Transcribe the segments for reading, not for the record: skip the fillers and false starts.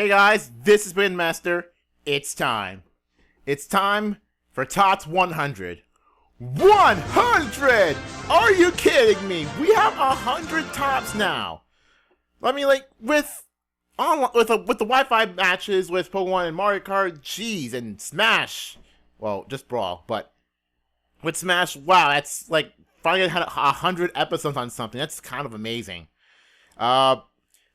Hey guys, this is Bin Master. It's time. It's time for Tots 100. 100! Are you kidding me? We have 100 tops now. I mean, like with the Wi-Fi matches with Pokemon and Mario Kart, jeez, and Smash. Well, just Brawl, but with Smash, wow, that's like finally had 100 episodes on something. That's kind of amazing.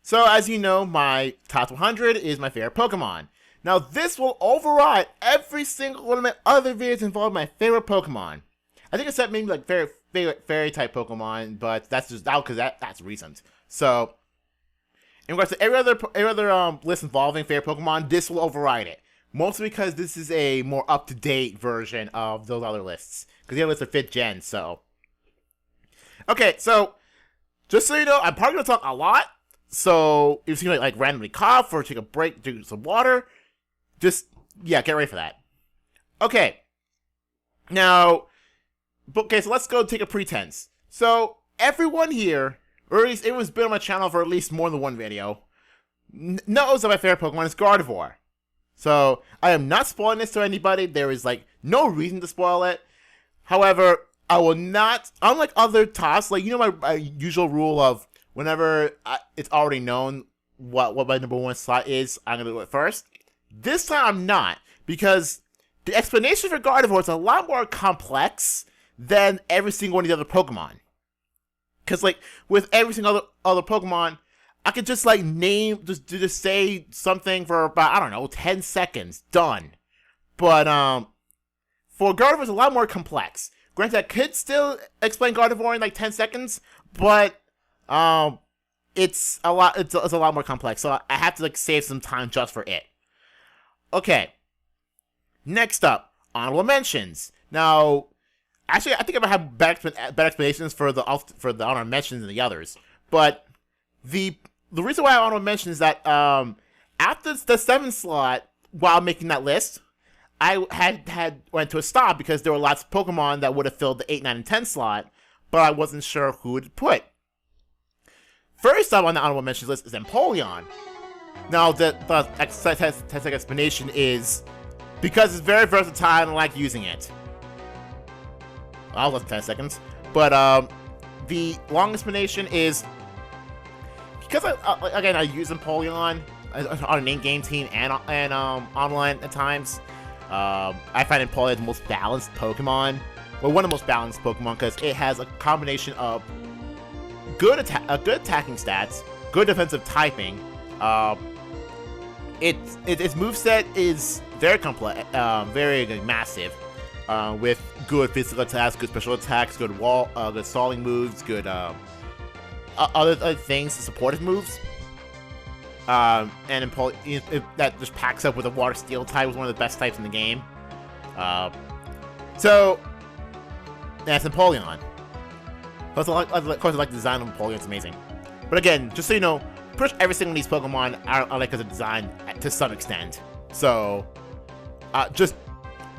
So as you know, my Top 100 is my favorite Pokemon. Now this will override every single one of my other videos involving my favorite Pokemon. I think except maybe like fairy type Pokemon, but that's just out because that's recent. So in regards to every other list involving favorite Pokemon, this will override it. Mostly because this is a more up-to-date version of those other lists. Because the other lists are 5th gen, so. Okay, so just so you know, I'm probably going to talk a lot. So, if you see me like randomly cough or take a break, drink some water, just, yeah, get ready for that. Okay. Now, okay, so let's go take a pretense. So, everyone here, or at least everyone's been on my channel for at least more than one video, knows that my favorite Pokemon is Gardevoir. So, I am not spoiling this to anybody. There is, like, no reason to spoil it. However, I will not, unlike other tops, like, you know my usual rule of whenever it's already known what my number one slot is, I'm going to do it first. This time I'm not, because the explanation for Gardevoir is a lot more complex than every single one of the other Pokemon. Because, like, with every single other Pokemon, I could just, like, just say something for about, I don't know, 10 seconds. Done. But, for Gardevoir, it's a lot more complex. Granted, I could still explain Gardevoir in, like, 10 seconds, but it's a lot more complex, so I have to like save some time just for it. Okay. Next up, honorable mentions. Now, actually, I think I have better explanations for the honorable mentions than the others. But the reason why I honorable mentions is that after the 7th slot, while making that list, I went to a stop because there were lots of Pokemon that would have filled the 8, 9, and 10 slot, but I wasn't sure who to put. First up on the honorable mentions list is Empoleon. Now, the scientific explanation is because it's very versatile and I like using it. Well, less than 10 seconds. But the long explanation is because I use Empoleon on an in-game team and online at times. I find Empoleon the most balanced Pokemon. Well, one of the most balanced Pokemon because it has a combination of good attacking stats, good defensive typing. Its moveset is very complex, very massive, with good physical attacks, good special attacks, good good stalling moves, good other things, supportive moves. And that just packs up with a Water Steel type, was one of the best types in the game. So that's Empoleon. Of course, I like the design of Empoleon, it's amazing. But again, just so you know, pretty much every single one of these Pokemon I like as a design to some extent. So, just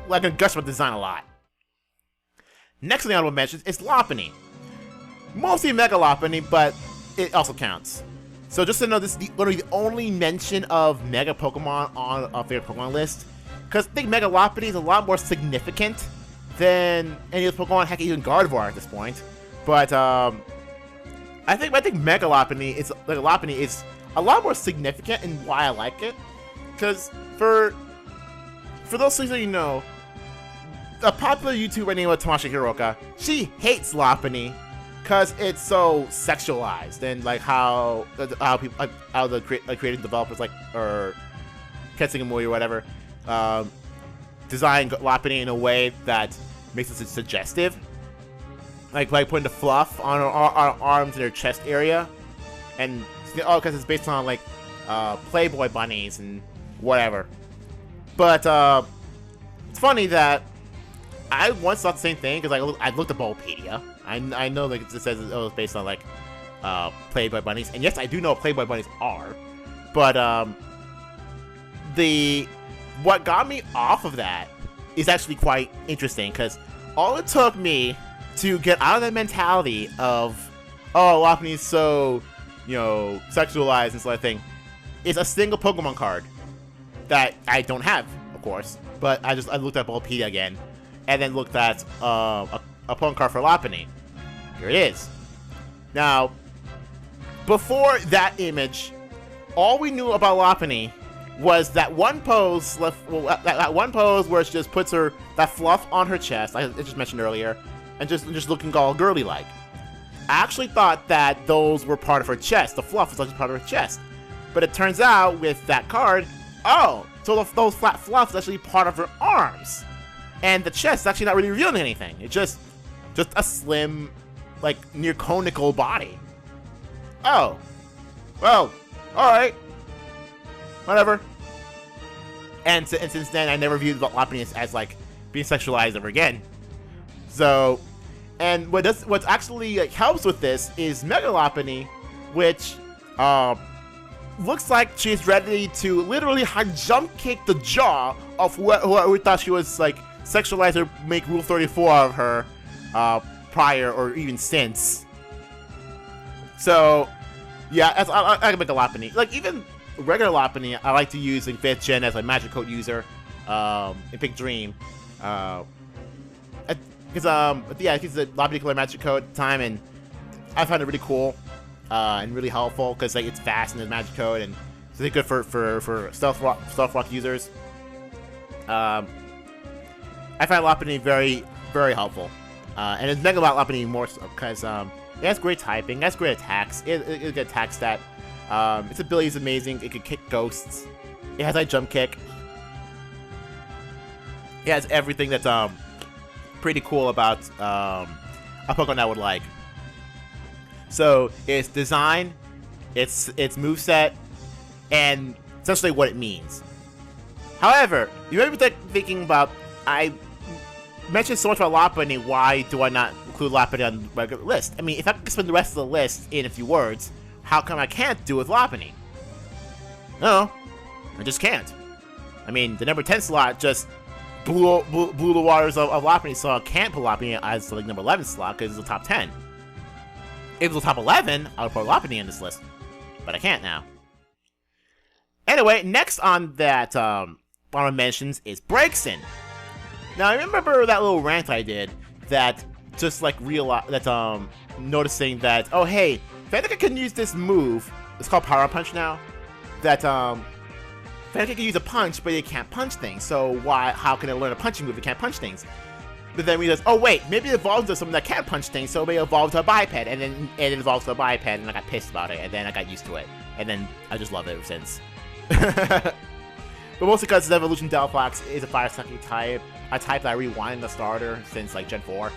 like a gush about design a lot. Next on the honorable mentions is Lopunny. Mostly Mega Lopunny, but it also counts. So just to know, this is literally the only mention of Mega Pokemon on our favorite Pokemon list. Because I think Mega Lopunny is a lot more significant than any of the Pokemon, heck, even Gardevoir at this point. But I think Mega Lopunny is a lot more significant in why I like it. Because for those things that you know, a popular YouTuber named Tamashii Hiroka, she hates Lopunny because it's so sexualized and like how the creative developers or Ketsugamui or whatever design Lopunny in a way that makes it suggestive. Like putting the fluff on her arms and her chest area, and because it's based on like Playboy bunnies and whatever. But it's funny that I once thought the same thing because I looked at Bulbapedia. I know like it says it was based on like Playboy bunnies, and yes, I do know what Playboy bunnies are. But what got me off of that is actually quite interesting because all it took me to get out of that mentality of, oh, Lopunny's so, you know, sexualized and sort of thing, is a single Pokemon card that I don't have, of course. But I looked at Bulbapedia again, and then looked at a Pokemon card for Lopunny. Here it is. Now, before that image, all we knew about Lopunny was that one pose that one pose where she just puts that fluff on her chest, I just mentioned earlier, and just looking all girly like. I actually thought that those were part of her chest. The fluff was actually part of her chest. But it turns out with that card, oh, so those flat fluffs is actually part of her arms. And the chest is actually not really revealing anything. It's just a slim, like, near conical body. Oh. Well, alright. Whatever. And since then, I never viewed Lopunny as like, being sexualized ever again. So, and what actually like, helps with this is Mega Lopunny, which looks like she's ready to literally jump kick the jaw of whoever thought she was like sexualize or make Rule 34 of her prior or even since. So, yeah, I can make a Lopunny. Like even regular Lopunny, I like to use in 5th gen as a Magic Coat user in Big Dream. Because yeah, he's a Lopunny color Magic Coat at the time, and I found it really cool and really helpful because like it's fast and it's Magic Coat, and it's really good for Stealth Rock users. I find Lopunny very, very helpful, and it's Mega Lopunny more so because it has great typing, it has great attacks, it's a good attack stat. Its ability is amazing. It can kick ghosts. It has a jump kick. It has everything that's pretty cool about a Pokemon I would like. So its design, its moveset, and essentially what it means. However, you may be thinking about, I mentioned so much about Lopunny, why do I not include Lopunny on the regular list? I mean, if I could spend the rest of the list in a few words, how come I can't do with Lopunny? No, I just can't. I mean, the number 10 slot just blew the waters of Lopunny, so I can't put Lopunny as the like, number 11 slot because it's the top 10. If it was the top 11, I would put Lopunny in this list, but I can't now. Anyway, next on that honorable mentions is Braixen. Now, I remember that little rant I did that just like noticing that, oh hey, Fennekin can use this move, it's called Power Punch now, that Fennekin can use a punch, but it can't punch things, so how can it learn a punching move if it can't punch things? But then we realized, oh wait, maybe it evolves to something that can't punch things, so maybe it evolved to a biped, and then it evolved to a biped, and I got pissed about it, and then I got used to it, and then I just love it ever since. But mostly because Evolution Delphox is a Fire Sucking type, a type that I really wanted in the starter since like Gen 4.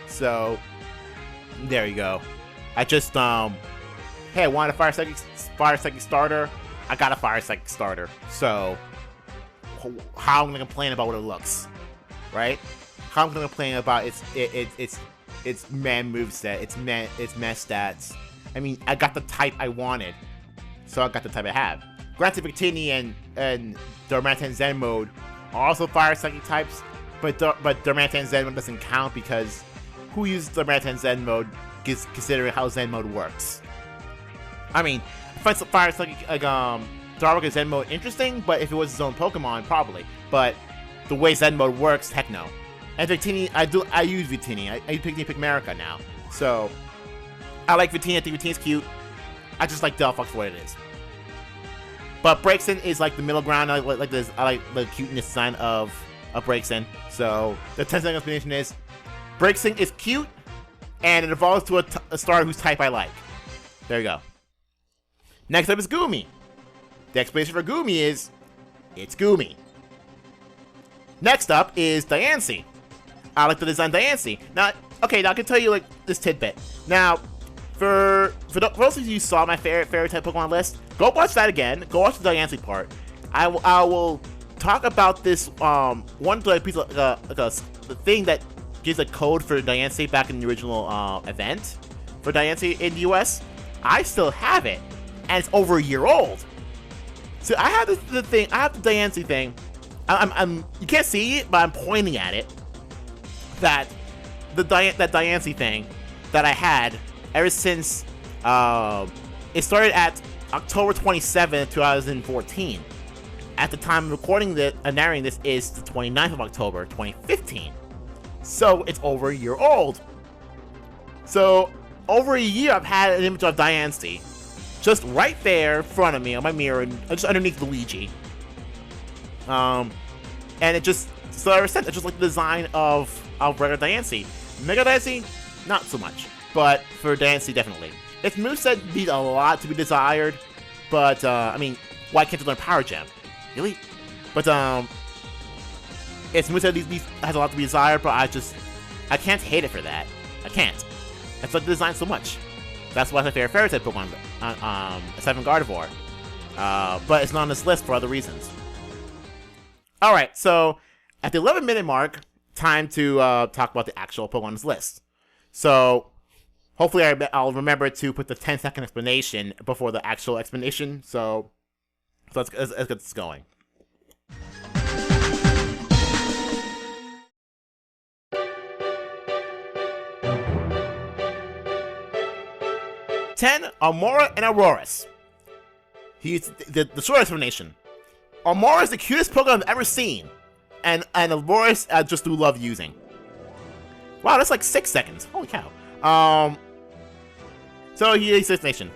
So, there you go. I just, hey, I wanted a Fire Psychic starter. I got a Fire Psychic starter. So, how am I gonna complain about what it looks, right? How am I gonna complain about its man moveset, its man stats? I mean, I got the type I wanted, so I got the type I have. Granted, Victini and Darmanitan Zen mode are also Fire Psychic types, but Darmanitan Zen mode doesn't count because who uses Darmanitan Zen mode considering how Zen mode works? I mean, I find some Fire Psychic like Darmanitan Zen mode interesting, but if it was his own Pokemon, probably. But the way Zen mode works, heck no. And Victini, I use Victini. I use Pikmerica now, so I like Victini. I think Victini's cute. I just like Delphox for what it is. But Braixen is like the middle ground. I like the cuteness design of Braixen. So the 10-second explanation is Braixen is cute, and it evolves to a starter whose type I like. There you go. Next up is Goomy. The explanation for Goomy is it's Goomy. Next up is Diancie. I like the design Diancie. Now, okay, now I can tell you like this tidbit. Now, for those of you who saw my favorite type Pokemon list, go watch that again. Go watch the Diancie part. I will talk about this one piece of the thing that gives a code for Diancie back in the original event for Diancie in the US. I still have it, and it's over a year old. So I have the thing. I have the Diancie thing. You can't see it, but I'm pointing at it. That Diancie thing that I had ever since it started at October 27th, 2014. At the time of recording this, narrating this is the 29th of October, 2015. So it's over a year old. So over a year, I've had an image of Diancie just right there in front of me on my mirror, and just underneath Luigi. And it just, so ever since, it's just like the design of regular Diancie. Mega Diancie, not so much, but for Diancie, definitely. Its moveset needs a lot to be desired, but I mean, why can't you learn Power Gem? Really? But its moveset has a lot to be desired, but I can't hate it for that. I can't. It's like the design so much. That's why it's my favorite fairy type Pokemon, aside from Gardevoir. But it's not on this list for other reasons. Alright, so at the 11-minute mark, time to talk about the actual Pokemon on this list. So hopefully I'll remember to put the 10-second explanation before the actual explanation. So let's get this going. Almora and Aurorus. He's the short explanation. Almora is the cutest Pokemon I've ever seen, and Aurorus I just do love using. Wow, that's like 6 seconds. Holy cow. So here's the explanation.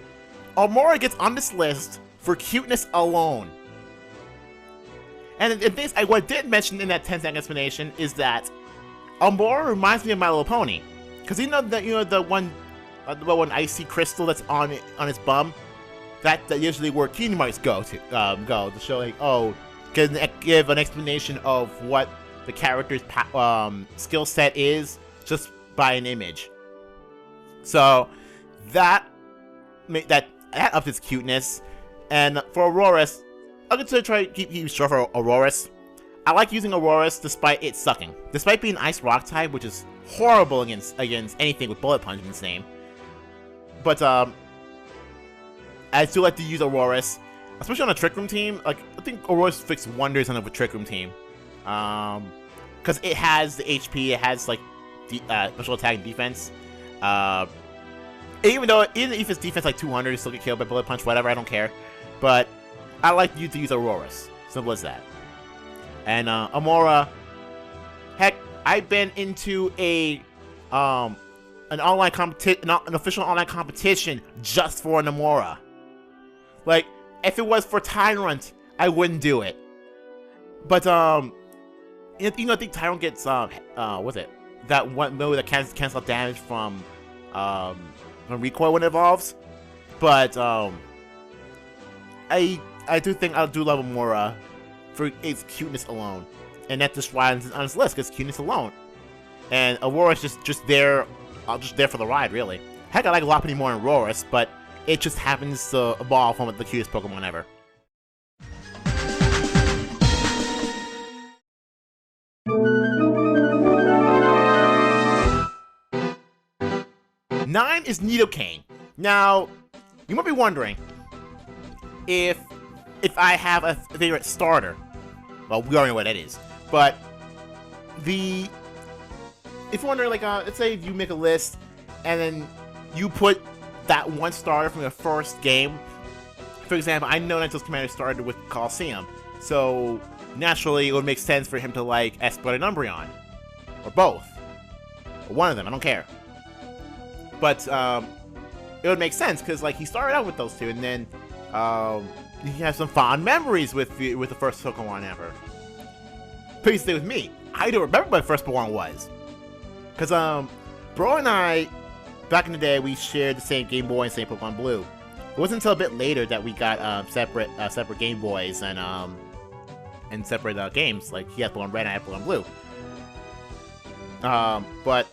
Almora gets on this list for cuteness alone. And what I did mention in that 10-second explanation is that Almora reminds me of My Little Pony, because the one icy crystal that's on his bum. That's usually where Kingdom Hearts go to show, like, oh, give an explanation of what the character's skill set is just by an image. So that ups its cuteness. And for Aurorus, I'm going to try to keep short for Aurorus. I like using Aurorus despite it sucking. Despite being Ice Rock type, which is horrible against anything with Bullet Punch in its name. But I still like to use Aurorus, especially on a Trick Room team. Like, I think Aurorus fixed wonders on a Trick Room team, because it has the HP, it has like special attack and defense. Even if its defense like 200, you still get killed by Bullet Punch, whatever. I don't care. But I like you to use Aurorus. Simple as that. And Almora, heck, I've been into an official online competition just for an Almora. Like, if it was for Tyrant, I wouldn't do it. But I think Tyrant gets what's it? That one move that cancels out damage from recoil when it evolves. But I do think I do love Almora for its cuteness alone, and that's just why it's on this list, because cuteness alone. And Aurora's just there for the ride, really. Heck, I like Lopunny more than Aurorus, but it just happens to evolve from the cutest Pokemon ever. Nine is Nidoking. Now, you might be wondering if I have a favorite starter. Well, we already know what that is. But if you're wondering, like, let's say you make a list and then you put that one starter from your first game. For example, I know Ninetales Commander started with Colosseum, so naturally it would make sense for him to like Esprit and Umbreon, or both, or one of them. I don't care. But it would make sense because like he started out with those two, and then he has some fond memories with the first Pokemon ever. Please stay with me. I don't remember what my first Pokemon was, because Bro and I, back in the day, we shared the same Game Boy and same Pokemon Blue. It wasn't until a bit later that we got separate Game Boys and separate games. Like he had Pokemon Red and I had Pokemon Blue. But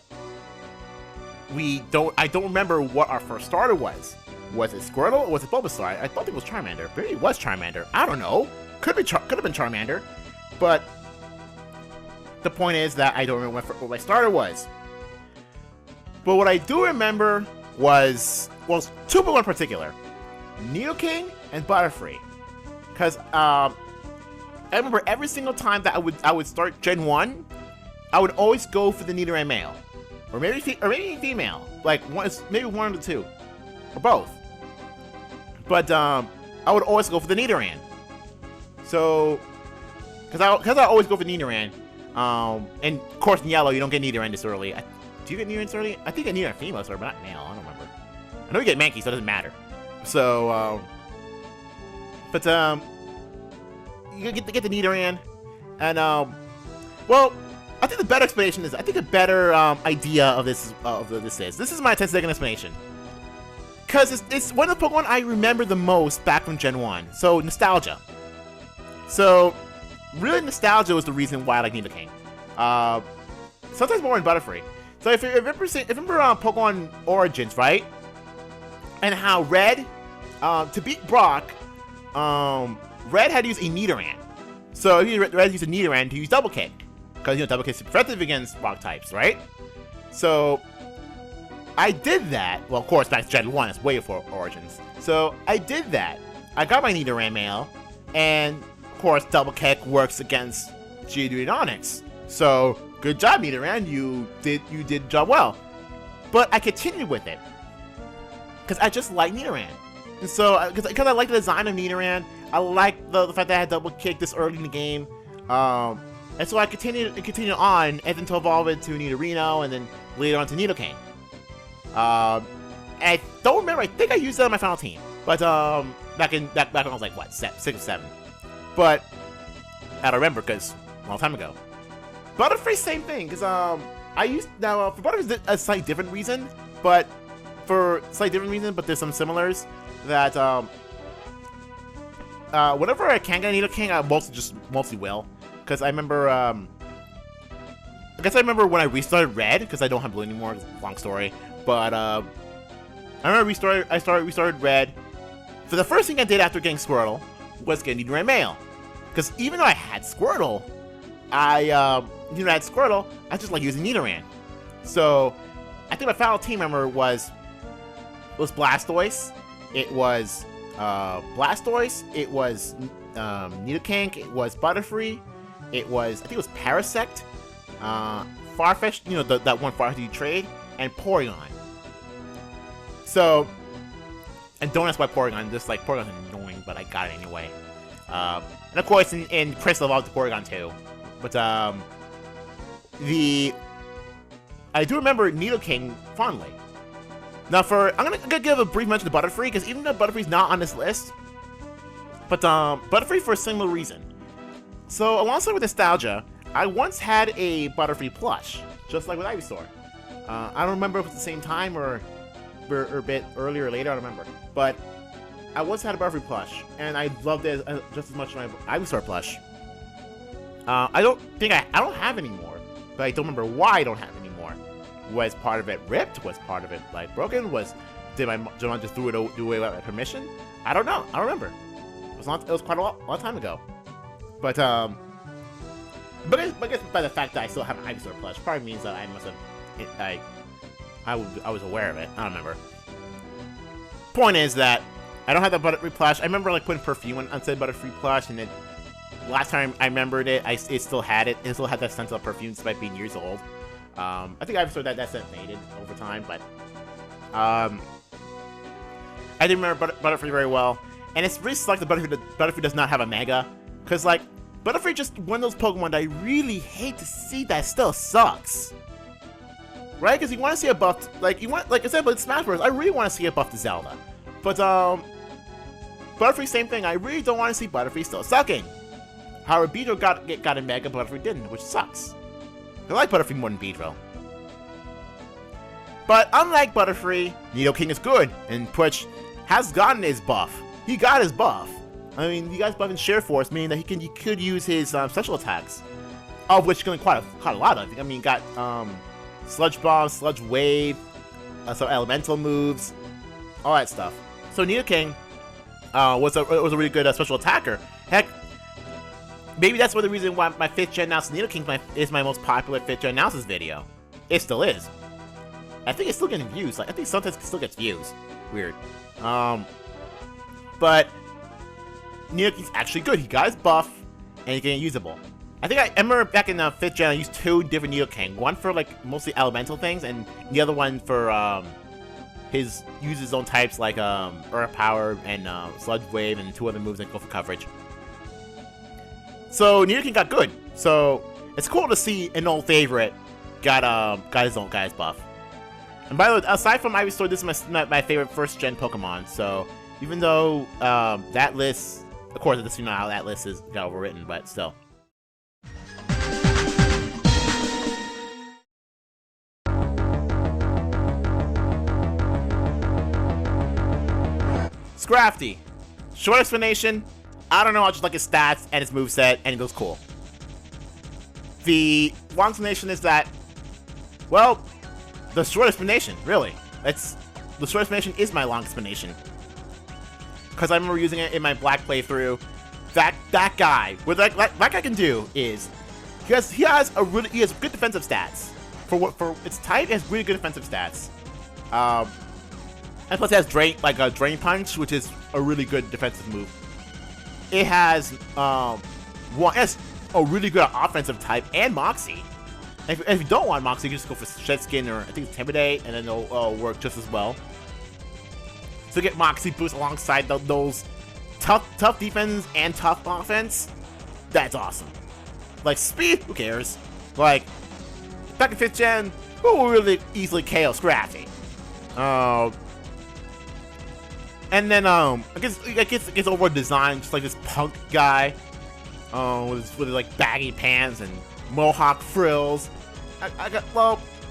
I don't remember what our first starter was. Was it Squirtle or was it Bulbasaur? I thought it was Charmander. Maybe it was Charmander. I don't know. Could have been Charmander. But the point is that I don't remember what my starter was. But what I do remember was two Pokemon in particular, Nidoking and Butterfree. Because I remember every single time that I would start Gen 1, I would always go for the Nidoran male, or maybe female, like maybe one of the two, or both. But I would always go for the Nidoran. So, because I always go for Nidoran. And of course in yellow you don't get Nidoran this early. Do you get Nidoran this early? I think I get Nidoran female, but not male. I don't remember. I know you get Mankey, so it doesn't matter. So, you get the Nidoran, and well, I think the better explanation is, I think a better idea of this is my 10-second explanation. Because it's one of the Pokemon I remember the most back from Gen 1. So, nostalgia. So, really nostalgia was the reason why I like Nidoking. Sometimes more in Butterfree. So, if you remember Pokemon Origins, right? And how Red, to beat Brock, Red had to use a Nidoran. So, Red used a Nidoran to use Double Kick. Because, Double Kick's effective against Rock types, right? So, I did that. Well, of course, back to Gen 1, it's way before Origins. So, I did that. I got my Nidoran male, and, of course, Double Kick works against Geodude and Onix. So, good job, Nidoran. You did job well. But I continued with it. Because I just like Nidoran. And so, because I like the design of Nidoran, I like the fact that I had Double Kick this early in the game. And so I continued on, and then to evolve it to Nidorino, and then later on to Nidoking. And I don't remember, I think I used that on my final team. But, back when I was like, what, 6 or 7. But, I don't remember, because a long time ago. Butterfree, same thing, because, for Butterfree, a slightly different reason, but, there's some similars, that, whenever I can get a Nidoking, I mostly will. Because I remember, I remember when I restarted Red, because I don't have Blue anymore, it's a long story. But, I remember I restarted Red. So the first thing I did after getting Squirtle was get Nidoran male. Because even though I had Squirtle, I just like using Nidoran. So, I think my final team member was Blastoise. It was, Blastoise. It was, Nidoking. It was Butterfree. It was, I think it was Parasect, Farfetch, that one Farfetch you trade, and Porygon. So, and don't ask why Porygon, just like, Porygon's annoying, but I got it anyway. And of course, in Crystal evolved to Porygon too. But, I do remember Nidoking fondly. Now I'm gonna give a brief mention to Butterfree, because even though Butterfree's not on this list, but, Butterfree for a similar reason. So, alongside with nostalgia, I once had a Butterfree plush, just like with Ivysaur. I don't remember if it was the same time or a bit earlier or later, I don't remember. But I once had a Butterfree plush, and I loved it just as much as my Ivysaur plush. I don't have anymore, but I don't remember why I don't have it anymore. Was part of it ripped? Was part of it, like, broken? Did my mom just do away with my permission? I don't know. I don't remember. It was quite a long time ago. But I guess by the fact that I still have an Ivysaur plush probably means that I must have, I was aware of it. I don't remember. Point is that I don't have that Butterfree plush. I remember like putting perfume on said Butterfree plush, and then last time I remembered it, it still had it. It still had that sense of perfume despite being years old. I think Ivysaur that scent faded over time, but I didn't remember Butterfree very well, and it's really sucks that Butterfree does not have a Mega. Because, like, Butterfree just one of those Pokemon that I really hate to see that still sucks. Right? Because you want to see a buff, like I said, with Smash Bros, I really want to see a buff to Zelda. But, Butterfree, same thing, I really don't want to see Butterfree still sucking. However, Beedrill got a Mega, Butterfree didn't, which sucks. I like Butterfree more than Beedrill. But, unlike Butterfree, Nidoking is good, and Twitch has gotten his buff. He got his buff. I mean, you guys buffing Share Force, meaning that he could use his special attacks, of which going quite a lot of. I mean, you got Sludge Bomb, Sludge Wave, some Elemental moves, all that stuff. So Nidoking was a really good special attacker. Heck, maybe that's one of the reason why my 5th gen announce Nidoking is my most popular 5th gen announces video. It still is. I think it's still getting views. Like, I think sometimes it still gets views. Weird. But Nidoking's actually good. He got his buff, and he's getting usable. I think I remember back in 5th gen, I used 2 different Nidoking. One for, like, mostly elemental things, and the other one for uses his own types like Earth Power and Sludge Wave and 2 other moves that go for coverage. So Nidoking got good. So it's cool to see an old favorite got his own guy's buff. And by the way, aside from Ivysaur, this is my favorite first gen Pokemon. So even though that list, of course, I just know how that list got overwritten, but still. Scrafty. Short explanation, I don't know, I just like his stats and his moveset, and he looks cool. The long explanation is that, well, the short explanation, really. The short explanation is my long explanation. Because I remember using it in my Black playthrough. That guy, what that guy can do is, he has good defensive stats. For its type, it has really good defensive stats. And plus it has Drain Punch, which is a really good defensive move. It has a really good offensive type and Moxie. If you don't want Moxie, you can just go for Shed Skin or I think it's Intimidate, and then it'll work just as well. So get Moxie boost alongside those tough defense and tough offense. That's awesome. Like speed, who cares? Like back in 5th gen, who will really easily KO Scrafty? And then I guess it gets over design, just like this punk guy, with his like baggy pants and mohawk frills. I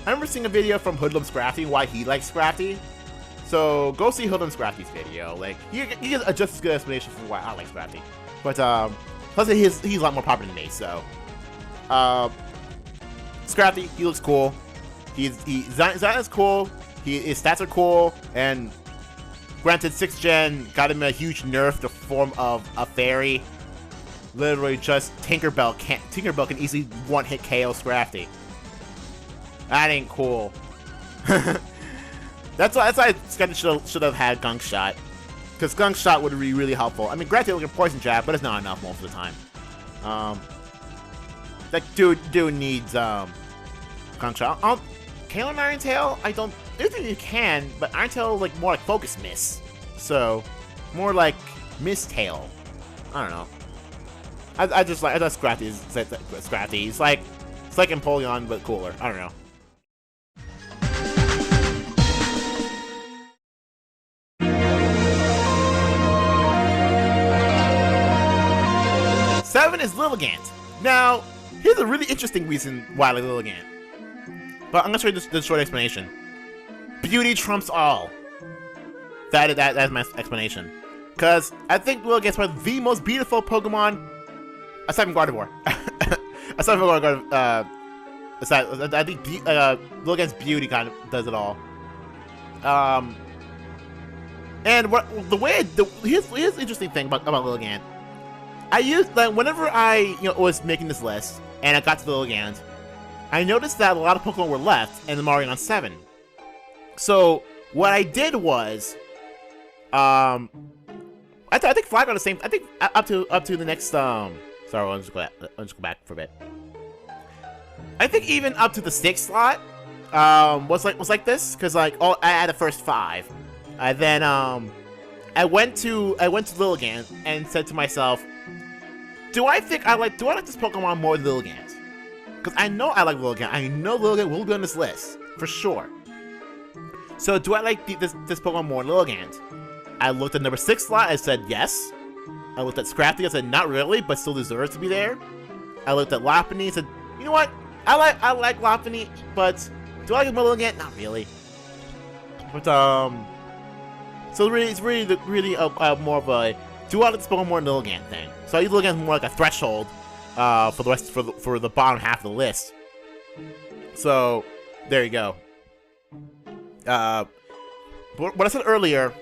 remember seeing a video from Hoodlum Scrafty why he likes Scrafty. So go see Hoodlum Scrafty's video. Like he gets a just as good explanation for why I like Scrafty. But plus he's a lot more popular than me. So Scrafty, he looks cool. His design is cool. His stats are cool, and granted, 6th gen got him a huge nerf to form of a fairy. Literally, just Tinkerbell can easily one-hit KO Scrafty. That ain't cool. That's why Scrafty should have had Gunk Shot, because Gunk Shot would be really helpful. I mean, granted, look at Poison Jab, but it's not enough most of the time. That dude needs Gunk Shot. Can on Iron Tail? I don't think you can, but Iron Tail is like more like Focus Miss, so more like Miss Tail. I don't know. I thought Scrafty is Scrafty. It's like Empoleon but cooler. I don't know. Seven is Lilligant. Now, here's a really interesting reason why I like Lilligant. But I'm gonna show you the short explanation. Beauty trumps all. That is my explanation. Because I think Lilligant's one of the most beautiful Pokemon, aside from Gardevoir. aside from Gardevoir, I think Lilligant's beauty kind of does it all. And here's the interesting thing about Lilligant. Whenever I was making this list and I got to Lilligant, I noticed that a lot of Pokemon were left in the Mario 7. So what I did was, I think 5 got the same. I think up to the next. Sorry, I'll just go back for a bit. I think even up to the 6th slot, was like this, because I had the first 5, and then I went to Lilligant and said to myself, do I like this Pokemon more than Lilligant? Because I know I like Lilligant. I know Lilligant will be on this list for sure. So do I like this Pokemon more than Lilligant? I looked at number 6 slot. I said yes. I looked at Scrafty. I said not really, but still deserves to be there. I looked at Lopunny. I said, you know what? I like Lopunny, but do I like Lilligant? Not really. But so it's really more of a do I like this Pokemon more than Lilligant thing. So I use Lilligant more like a threshold for the bottom half of the list. So there you go. What I said earlier,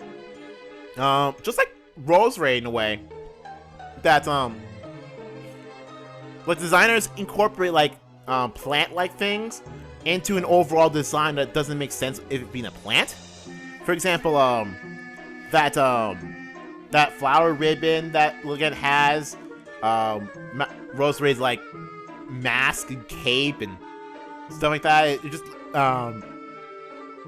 just like Roserade in a way, that like designers incorporate like plant-like things into an overall design that doesn't make sense if it being a plant. For example, that flower ribbon that Lilligant has, Roserade's like mask and cape and stuff like that. It just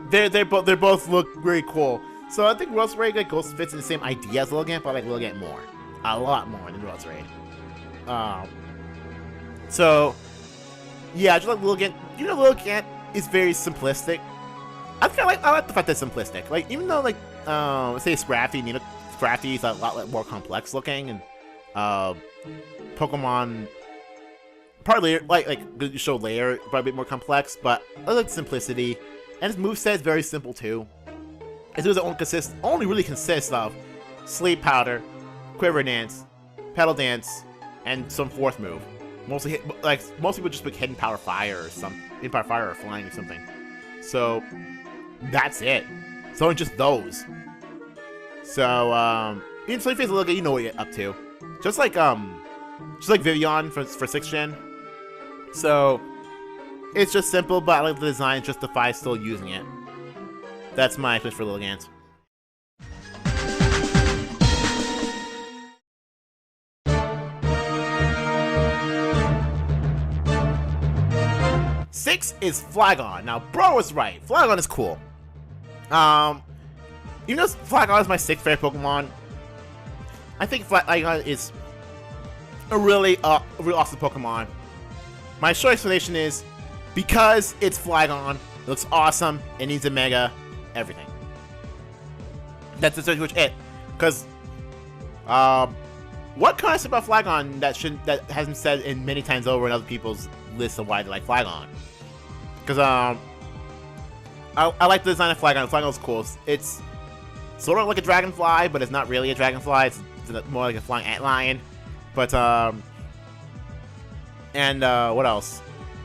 They both look very cool. So I think Roserade like fits in the same idea as Lilligant, but I like Lilligant more, a lot more than Roserade. So yeah, I just like Lilligant. You know, Lilligant is very simplistic. I like the fact that it's simplistic. Like even though like let's say Scrafty, you know, Scrafty is a lot more complex looking, and Pokemon partly like you show layer probably a bit more complex, but I like simplicity, and his moveset is very simple too. His moves only really consists of Sleep Powder, Quiver Dance, Pedal Dance, and some fourth move. Most people just pick Hidden Power Fire or something, Hidden Power Fire or Flying or something. So that's it. It's only just those. So in Slave Phase Lilligant, you know what you're up to. Just like Vivian for 6th Gen. So it's just simple, but I like the design justifies still using it. That's my pitch for Lilligant. Six is Flygon. Now, bro was right. Flygon is cool. Even though Flygon is my 6th favorite Pokemon, I think Flygon is a really awesome Pokemon. My short explanation is because it's Flygon, it looks awesome, it needs a Mega, everything. That's pretty much it. Because what can I say about Flygon that hasn't said in many times over in other people's lists of why they like Flygon? Because I like the design of Flygon. Flygon's cool. It's sort of like a dragonfly, but it's not really a dragonfly. It's more like a flying antlion. But what else?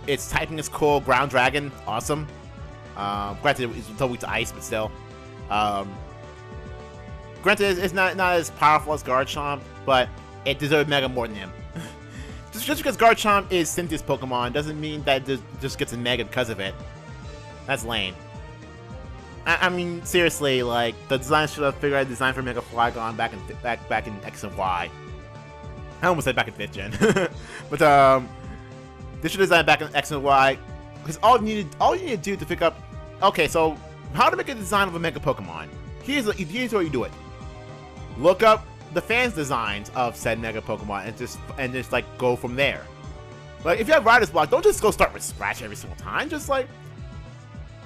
Its typing is cool. Ground Dragon, awesome. Granted, it's still weak to ice, but still. Granted, it's not as powerful as Garchomp, but it deserves Mega more than him. Just because Garchomp is Cynthia's Pokemon doesn't mean that it just gets a Mega because of it. That's lame. I mean, seriously, like, the design should have figured out a design for Mega Flygon back in X and Y. I almost said back in 5th Gen. But, they should have designed back in X and Y. Because all you need to do to pick up... Okay, so, how to make a design of a Mega Pokemon. Here's how you do it. Look up the fans' designs of said Mega Pokemon and just like go from there. Like if you have writer's block, don't just go start with scratch every single time. Just like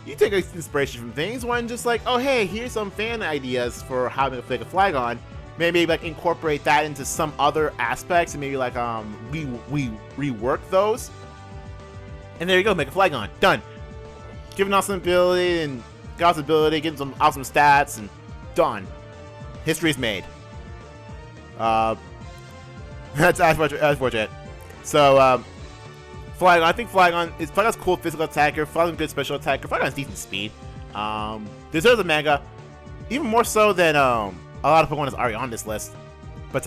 you take inspiration from things. When just like, oh hey, here's some fan ideas for how to make a Flygon. Maybe like incorporate that into some other aspects and maybe like we rework those. And there you go, make a Flygon. Done. Give an awesome ability and awesome ability, give some awesome stats, and done. History's made. That's unfortunate. So, Flygon, I think Flygon's cool physical attacker, Flygon's good special attacker, Flygon's decent speed. Deserves a Mega, even more so than a lot of Pokemon is already on this list. But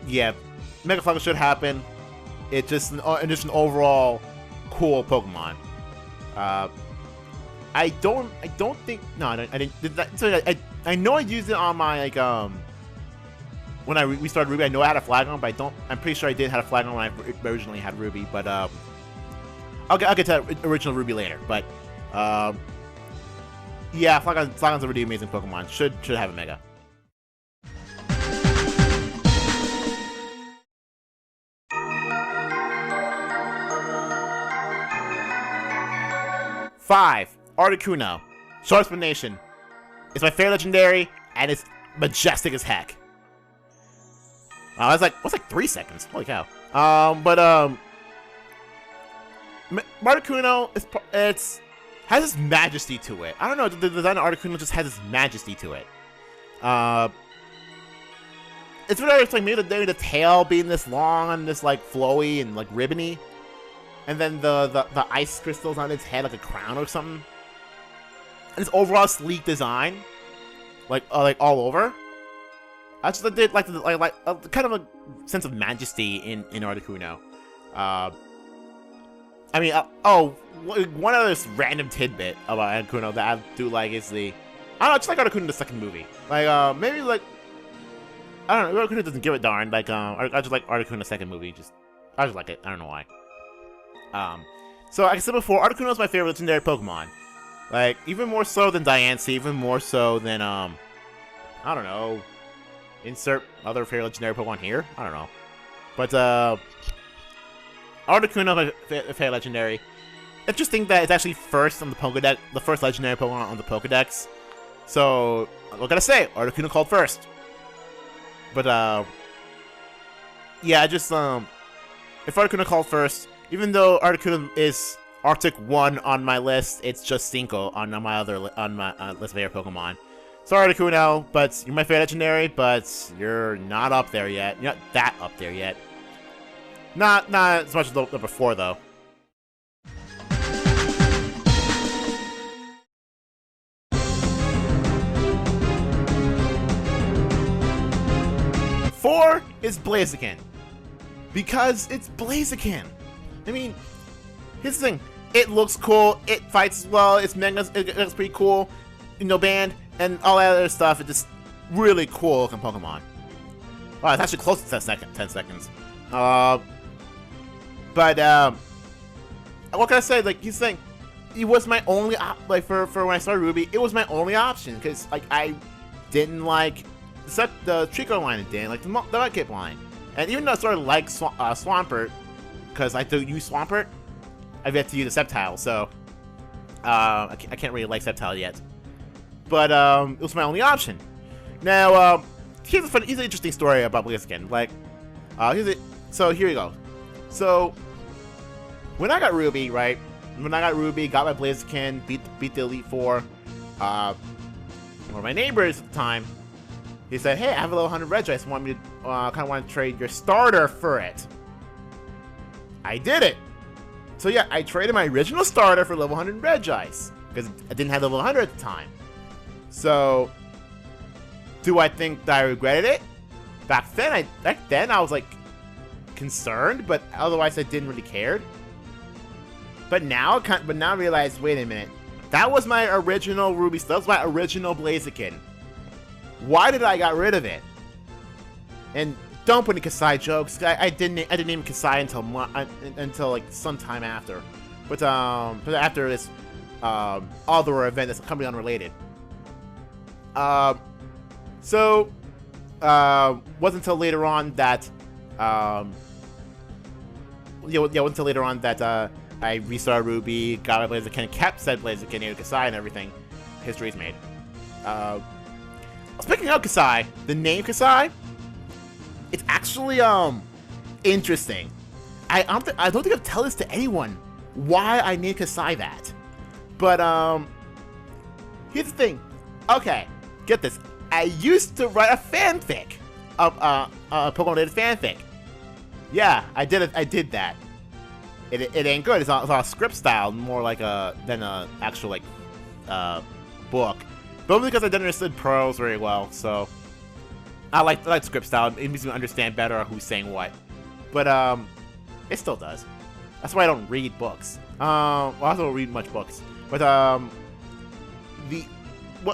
yeah, Mega Flygon should happen. It's just an overall cool Pokemon. I don't think I didn't. So I know I used it on my like when I restarted Ruby. I know I had a Flygon, but I'm pretty sure I did have a Flygon when I originally had Ruby. But I'll get to that original Ruby later. But yeah, Flygon's a really amazing Pokemon. Should have a Mega. Five, Articuno. Short explanation. It's my favorite legendary, and it's majestic as heck. What's like 3 seconds? Holy cow. Articuno has this majesty to it. I don't know, the design of Articuno just has this majesty to it. It's really like maybe the tail being this long and this like flowy and like ribbony. And then the ice crystals on its head like a crown or something. And its overall sleek design, like all over. I just did like kind of a sense of majesty in Articuno. I mean, one other random tidbit about Articuno that I do like is I don't know, just like Articuno in the second movie. Like maybe like I don't know, Articuno doesn't give a darn. Like I just like Articuno in the second movie. I just like it. I don't know why. So like I said before, Articuno is my favorite legendary Pokemon. Like, even more so than Diancie, even more so than, I don't know, insert other favorite legendary Pokemon here? I don't know. But, Articuno, favorite legendary. Interesting that it's actually first on the Pokedex, the first legendary Pokemon on the Pokedex. So, what can I say? Articuno called first. But, yeah, if Articuno called first, even though Articuno is Arctic 1 on my list, it's just Cinco on my other list of favorite Pokemon. Sorry, Articuno, but you're my favorite legendary, but you're not up there yet. You're not that up there yet. Not as much as the before, though. 4 is Blaziken. Because it's Blaziken. I mean, here's the thing. It looks cool, it fights well, it looks pretty cool, band, and all that other stuff. It's just really cool looking Pokemon. Wow, it's actually close to 10 seconds. But, what can I say? Like, he's saying, it was my only, for when I started Ruby, it was my only option, because, like, I didn't like, except the Trico line, and didn't like the Mudkip line. And even though I sort of like Swampert, because I do use Swampert, I've yet to use a Sceptile, so I can't really like Sceptile yet. But it was my only option. Now, here's an interesting story about Blaziken. Like, so here you go. So when I got Ruby, right? When I got Ruby, got my Blaziken, beat the Elite Four. One of my neighbors at the time, he said, "Hey, I have a level 100 Regice. Want me to kind of want to trade your starter for it?" I did it. So yeah, I traded my original starter for level 100 Regice because I didn't have level 100 at the time. So, do I think that I regretted it? Back then I was like concerned, but otherwise I didn't really care. But now I realized, wait a minute, that was my original Ruby. That was my original Blaziken. Why did I got rid of it? And don't put any Kasai jokes. I didn't name Kasai until like sometime after. But after this other event that's completely unrelated. Wasn't until later on that wasn't until later on that I restarted Ruby, got my Blaziken, kept said Blaziken, named Kasai and everything. History's made. Speaking of Kasai, the name Kasai, it's actually interesting. I don't think I've told this to anyone why I named Kasai that. But here's the thing. Okay, get this. I used to write a fanfic of Pokemon-related fanfic. Yeah, I did it. I did that. It ain't good. It's all script style, more like than a actual like book. But only because I didn't understand prose very well, so I like script style. It makes me understand better who's saying what. But it still does. That's why I don't read books. I also don't read much books. But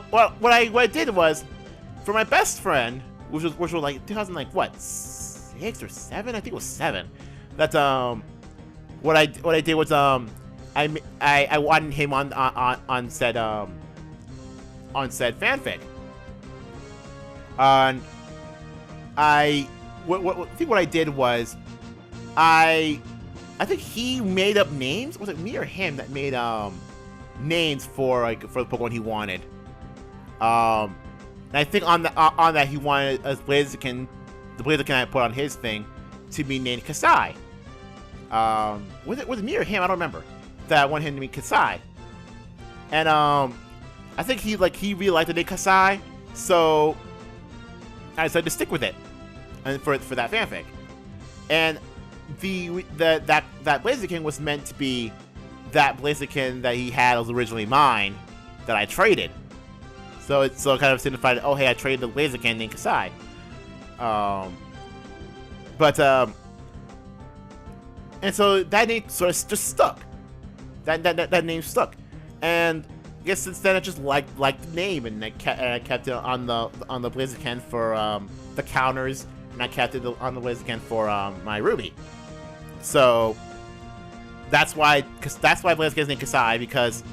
what I did was, for my best friend, which was like 2000, like what, 6 or 7? I think it was 7. That what I did was I wanted him on said fanfic. And I think what I did was I think he made up names. Was it me or him that made names for the Pokemon he wanted? And I think on that he wanted the Blaziken I put on his thing to be named Kasai. Was it me or him? I don't remember. That I wanted him to be Kasai. And I think he really liked the name Kasai, so I decided to stick with it, and for that fanfic. And that Blaziken was meant to be that Blaziken that he had was originally mine, that I traded. So it kind of signified, oh hey, I traded the Blaziken named Kasai. And so that name sort of just stuck. That name stuck, and I guess since then I just liked the name, and I kept it on the Blaziken for the counters, and I kept it on the Blaziken for my Ruby. So that's why Blaziken's named Kasai, because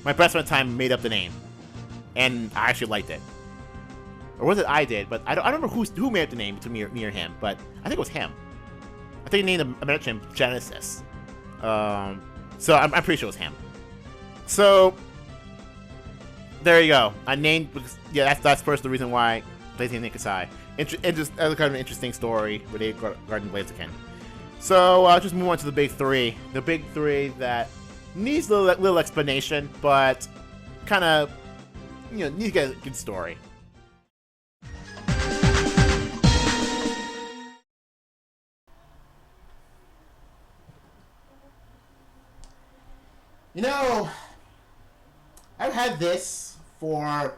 My best friend at the time made up the name, and I actually liked it. Or was it I did? But I don't remember who made up the name between me or him. But I think it was him. I think he named the American Genesis. So I'm pretty sure it was him. So there you go. I named, yeah, that's first the reason why Blazing Nikasai. Just kind of an interesting story regarding Blaziken. So I'll just move on to the big three. The big three that needs a little explanation, but kind of, need to get a good story. I've had this for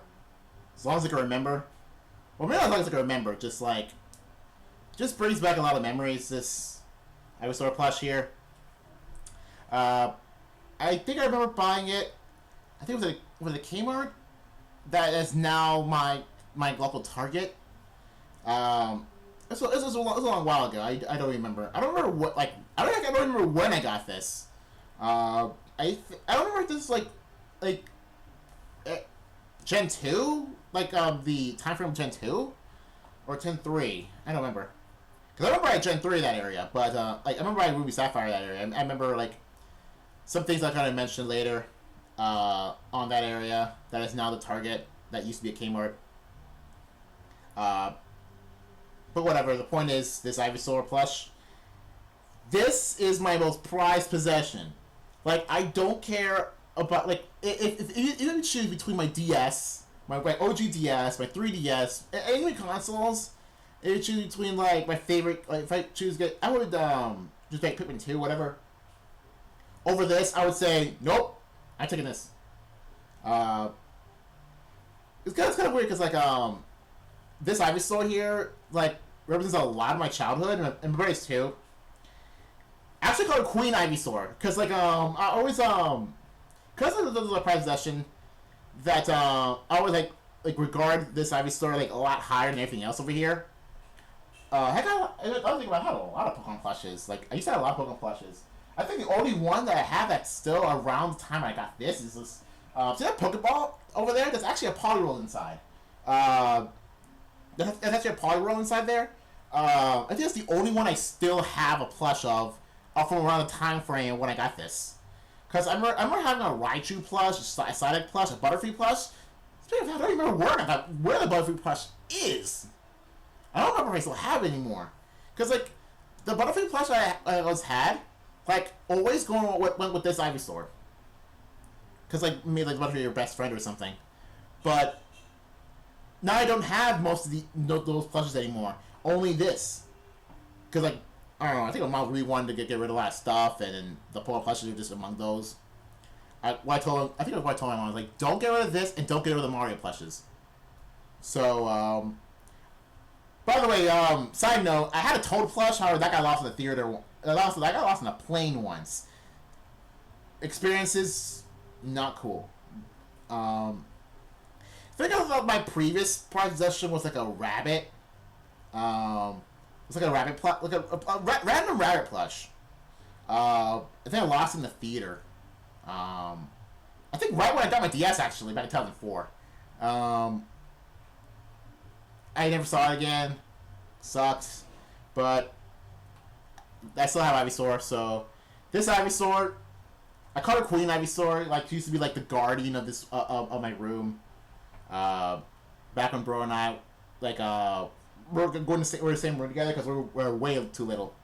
as long as I can remember. Well, maybe not as long as I can remember. Just brings back a lot of memories. This Ivysaur plush here. I think I remember buying it. I think it was a Kmart. That is now my local Target. It was a long while ago. I don't remember. I don't remember what I don't remember when I got this. I don't remember if this is Gen 2? The time frame of Gen 2? Or Gen 3? I don't remember. Because I remember I had Gen 3 that area, but I remember I had Ruby Sapphire that area. I remember some things I kind of mentioned later on that area that is now the Target that used to be a Kmart. But whatever, the point is, this Ivysaur plush, this is my most prized possession. I don't care about, if you choose between my DS, my OG DS, my 3DS, any of my consoles, if you choose between, my favorite, if I choose, I would, just take Pikmin 2, whatever. Over this, I would say, nope, I'm taking this. It's kind of weird, because, this Ivysaur here, represents a lot of my childhood, and Berries too. I actually call it Queen Ivysaur, because, I always, because of the prized possession, that, I always, regard this Ivysaur, a lot higher than everything else over here. Heck, I was thinking about, I had a lot of Pokemon plushes. I used to have a lot of Pokemon plushes. I think the only one that I have that's still around the time I got this is this, see that Pokeball over there? There's actually a Poliwhirl inside. There's actually a Poliwhirl inside there. I think that's the only one I still have a plush of from around the time frame when I got this. Because I remember having a Raichu plush, a Psyduck plush, a Butterfree plush. Speaking of that, I don't remember where the Butterfree plush is. I don't remember if I still have it anymore. Because, the Butterfree plush I always had, always went with this Ivysaur. Because, maybe, Butterfree your best friend or something. But now I don't have most of those plushes anymore. Only this. Because, I don't know, I think my mom really wanted to get rid of a lot of stuff, and then the poor plushes are just among those. I think it was what I told my mom. I was don't get rid of this, and don't get rid of the Mario plushes. So, by the way, side note, I had a Toad plush, however, that got lost in the theater. That got lost in a plane once. Experiences, not cool. I think I thought my previous prized possession was a rabbit. It's a rabbit plush, a random rabbit plush. I think I lost in the theater. I think right when I got my DS, actually, back in 2004. I never saw it again. Sucks. But I still have Ivysaur, so this Ivysaur, I call her Queen Ivysaur. She used to be the guardian of this of my room. Back when Bro and I we're the same room together because we're way too little.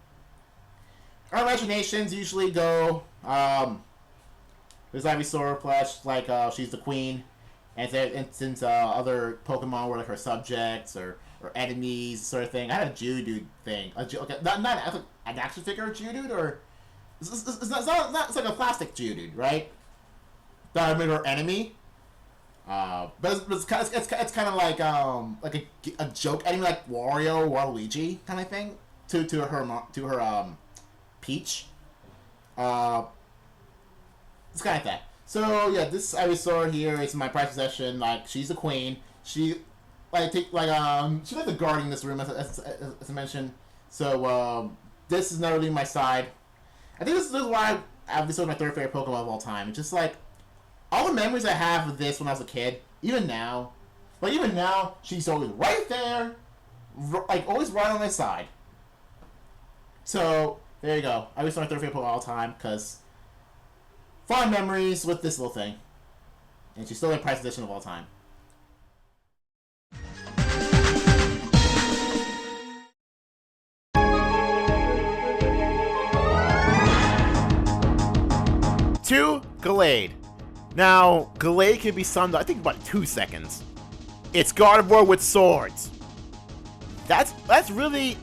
Our imaginations usually go there's Ivysaur plush, she's the queen, and since other Pokemon were her subjects or enemies sort of thing. I had a Geodude thing. Not an action figure Geodude, or it's not a plastic Geodude, right? That I made her enemy. But it's kind of like a joke enemy, like Wario or Waluigi kind of thing to her Peach. It's kind of like that. So yeah, this Ivysaur here is my prized possession. She's the queen. She's she's the guardian in this room, as I mentioned. So this is never leaving my side. I think this is why Ivysaur is my third favorite Pokemon of all time. It's just all the memories I have of this when I was a kid, even now, she's always right there, like always right on my side. So there you go. I was my third favorite Pokemon all time because fond memories with this little thing, and she's still in prize edition of all time. Two, Gallade. Now, Gallade can be summed up, I think, about 2 seconds. It's Gardevoir with swords. That's really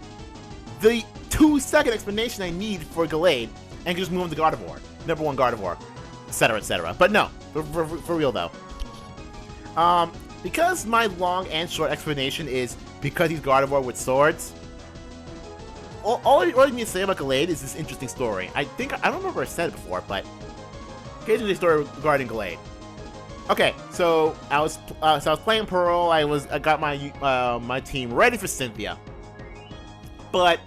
the 2-second explanation I need for Gallade, and can just move on to Gardevoir. Number 1 Gardevoir, etc., etc. But no, for real though. Because my long and short explanation is because he's Gardevoir with swords, all I need to say about Gallade is this interesting story. I don't remember if I said it before, but occasionally a story regarding Gallade. Okay, so I was playing Pearl. I got my my team ready for Cynthia, but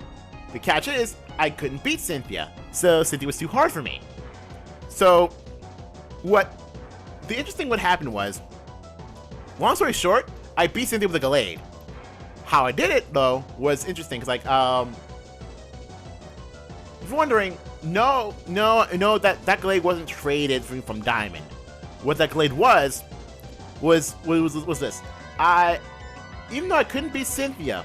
the catch is I couldn't beat Cynthia, so Cynthia was too hard for me. So what happened was, long story short, I beat Cynthia with a Gallade. How I did it though was interesting, because if you're wondering, no, that Gallade wasn't traded from Diamond. What that Gallade was this. Even though I couldn't beat Cynthia,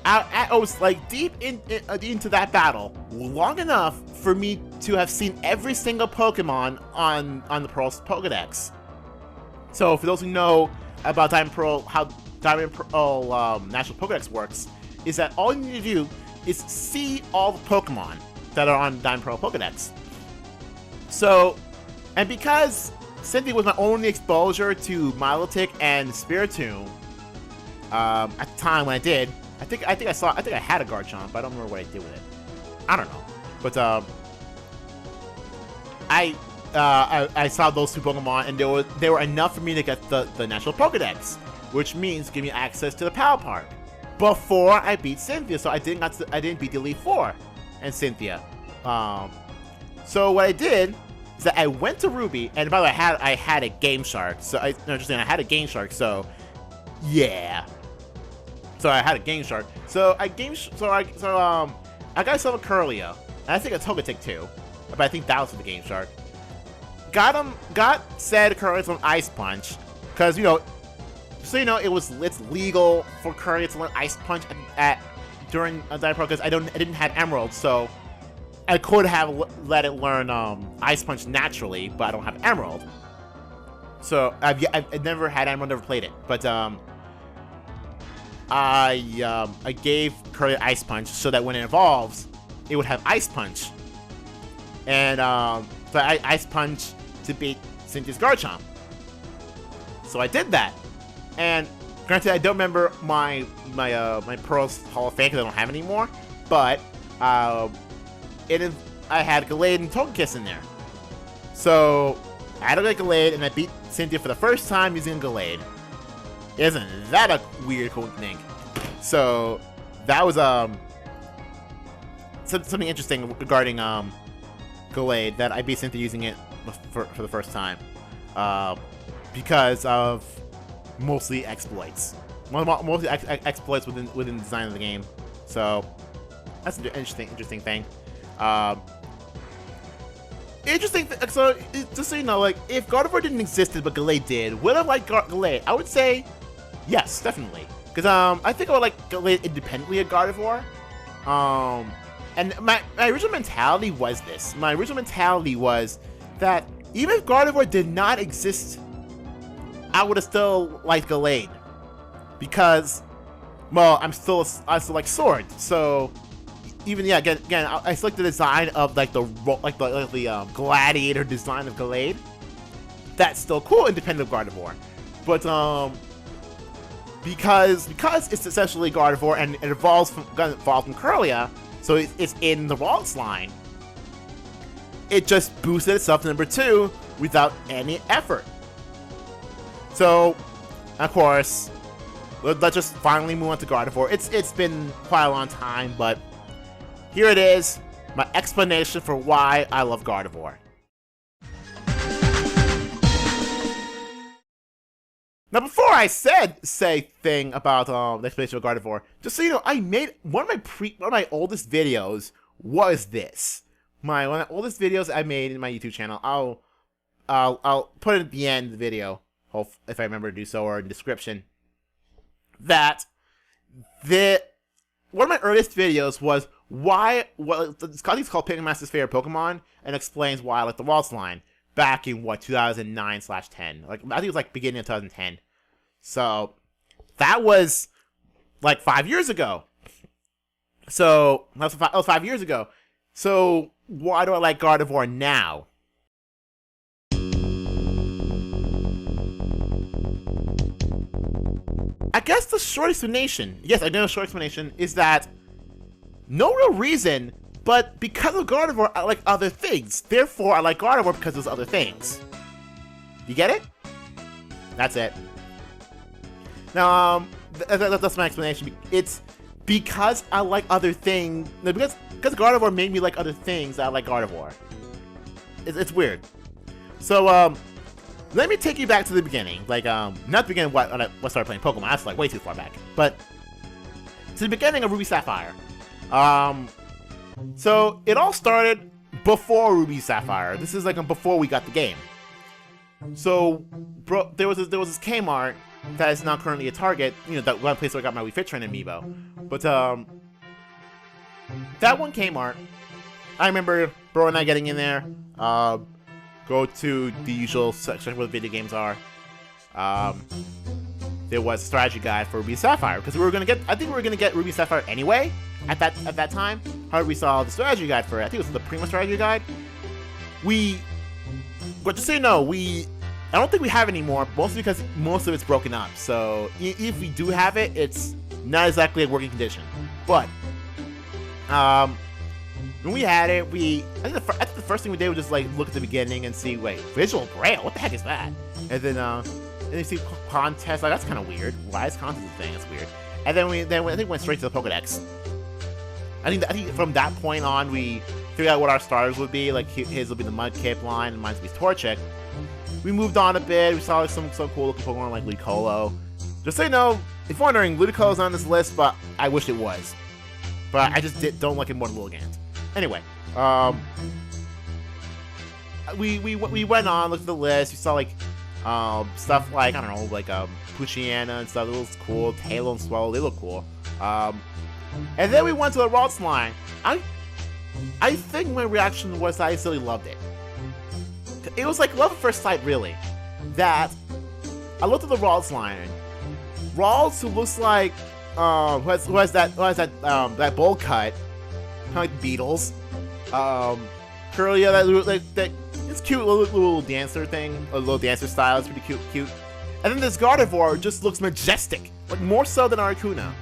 I was like deep into that battle long enough for me to have seen every single Pokemon on the Pearl's Pokedex. So for those who know about Diamond Pearl, how Diamond Pearl National Pokedex works, is that all you need to do is see all the Pokemon that are on Diamond Pearl Pokedex. So, and because Cynthia was my only exposure to Milotic and Spiritomb, at the time when I did, I think I had a Garchomp, but I don't remember what I did with it. I don't know, but I saw those two Pokemon, and they were enough for me to get the National Pokedex, which means give me access to the Power Park before I beat Cynthia. So I didn't beat the Elite Four and Cynthia. So what I did is that I went to Ruby, and by the way, I had a Game Shark. So I had a Game Shark. So yeah. So I had a Game Shark. So I got myself a Curlia, and I think a Togetic too, but I think that was for the Game Shark. Got said Curlia from Ice Punch, because it's legal for Curlia to learn Ice Punch during Diamond Pearl, because I didn't have Emerald, so I could have let it learn Ice Punch naturally, but I don't have Emerald. So I've never had Emerald, never played it, but I gave Curlia Ice Punch so that when it evolves, it would have Ice Punch, and so I Ice Punch to beat Cynthia's Garchomp. So I did that, and granted, I don't remember my Pearls Hall of Fame because I don't have it anymore, but I had Gallade and Togekiss in there. So I had a Gallade, and I beat Cynthia for the first time using Gallade. Isn't that a weird coincidence? So that was something interesting regarding Gallade, that I beat Cynthia using it for the first time, because of mostly exploits, mostly exploits within the design of the game. So that's an interesting thing. So just so you know, like, if Gardevoir didn't exist but Gallade did, would I like Gallade? I would say yes, definitely, because I think I would like Gallade independently of Gardevoir. And my original mentality was this. My original mentality was that even if Gardevoir did not exist, I would have still liked Gallade, because, well, I still like Sword. So even again, I select the design of the gladiator design of Gallade. That's still cool, independent of Gardevoir. But because it's essentially Gardevoir and it evolves from Curlia, so it's in the Rocks line, it just boosted itself to number 2 without any effort. So, of course, let's just finally move on to Gardevoir. It's been quite a long time, but here it is, my explanation for why I love Gardevoir. Now, before I say thing about the explanation of Gardevoir, just so you know, I made one of my oldest videos was this. One of the oldest videos I made in my YouTube channel. I'll put it at the end of the video, if I remember to do so, or in the description. One of my earliest videos was it's called Pikmin Master's favorite Pokemon, and explains why I like the Waltz line. Back in 2009/10, like I think it was like beginning of 2010. So that was like 5 years ago. So that was 5 years ago. So why do I like Gardevoir now? I guess the short explanation, yes, I know the short explanation, is that no real reason, but because of Gardevoir, I like other things. Therefore, I like Gardevoir because of those other things. You get it? That's it. Now, that's my explanation. It's because I like other things. Because Gardevoir made me like other things, I like Gardevoir. It's weird. So, let me take you back to the beginning. Like, not the beginning when I started playing Pokemon. That's like way too far back. But to the beginning of Ruby Sapphire. So it all started before Ruby Sapphire. This is like before we got the game. So, there was this Kmart that is now currently a Target. You know, that one place where I got my Wii Fit Train amiibo. But that one Kmart, I remember Bro and I getting in there. Go to the usual section where the video games are. There was a strategy guide for Ruby Sapphire because I think we were gonna get Ruby Sapphire anyway at that time. However, we saw the strategy guide for it. I think it was the Prima strategy guide. But just so you know, I don't think we have it anymore, mostly because most of it's broken up. So if we do have it, it's not exactly a working condition. But when we had it, I think the first thing we did was just like look at the beginning and see, wait, Visual Braille, what the heck is that? And then you see contest, like that's kind of weird. Why is contest a thing? That's weird. And then I think we went straight to the Pokedex. I think from that point on, we figured out what our starters would be. Like his would be the Mudkip line, and mine would be Torchic. We moved on a bit. We saw like some cool looking Pokemon like Ludicolo. Just so you know, if you're wondering, Ludicolo's on this list, but I wish it was. But I just don't like it more than Lilligant. Anyway, we went on, looked at the list. We saw like stuff like, I don't know, like Poochyena and stuff. It was cool. Halo and Swallow, they look cool. And then we went to the Ralts line. I think my reaction was that I silly loved it. It was like love at first sight, really. That I looked at the Ralts line. Ralts, who looks like who has that bowl cut, kind of like Beatles. Curly, that it's cute little dancer thing, a little dancer style. It's pretty cute. And then this Gardevoir just looks majestic, like more so than Articuno.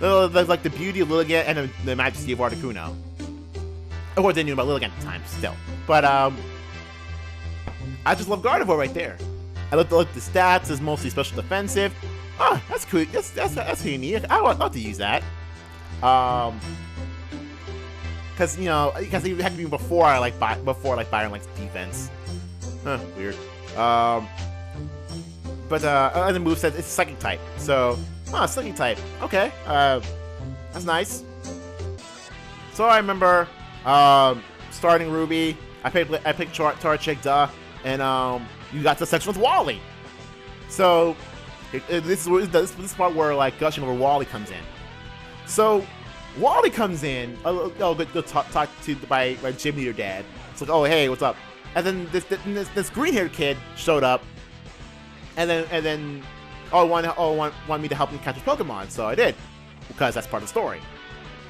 Like the beauty of Lilligant and the majesty of Articuno. Of course, I knew about Lilligant at the time, still. But I just love Gardevoir right there. I looked at the stats. It's mostly special defensive. Oh, that's cool. That's unique. I would love to use that. Because it had to be before Byron likes defense. Huh, weird. But other move says it's Psychic type. So, Psychic type. Okay. That's nice. So I remember starting Ruby. I picked Torchic, duh, and you got to the section with Wally. So this is part where like gushing over Wally comes in. So Wally comes in. Go talk to my gym leader dad. It's like, oh hey, what's up? And then this green-haired kid showed up, and then wanted me to help him catch his Pokemon. So I did, because that's part of the story.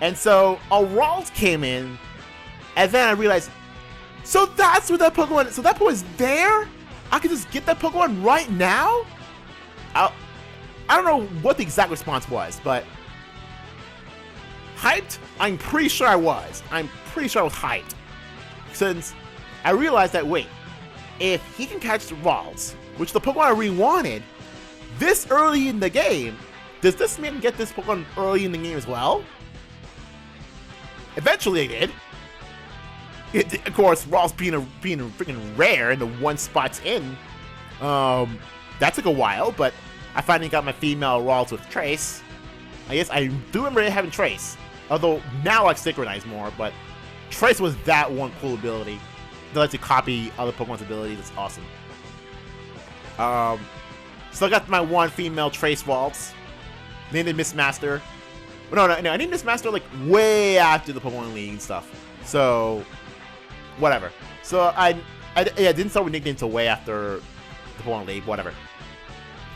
And so a Ralts came in, and then I realized, so that's where that Pokemon. So that Pokemon's there. I can just get that Pokemon right now. I don't know what the exact response was, but hyped? I'm pretty sure I was. I'm pretty sure I was hyped. Since I realized that, wait, if he can catch the Ralts, which the Pokemon I really wanted, this early in the game, does this mean get this Pokemon early in the game as well? Eventually I did. Of course, Ralts being a freaking rare in the one spot's in, that took a while, but I finally got my female Rolls with Trace. I guess I do remember having Trace. Although now I like Synchronize more, but Trace was that one cool ability that lets you copy other Pokemon's abilities. It's awesome. So I got my one female Trace Waltz. Named it Miss Master. No, I named Miss Master like way after the Pokemon League and stuff. So, whatever. So I didn't start with nickname until way after the Pokemon League. Whatever.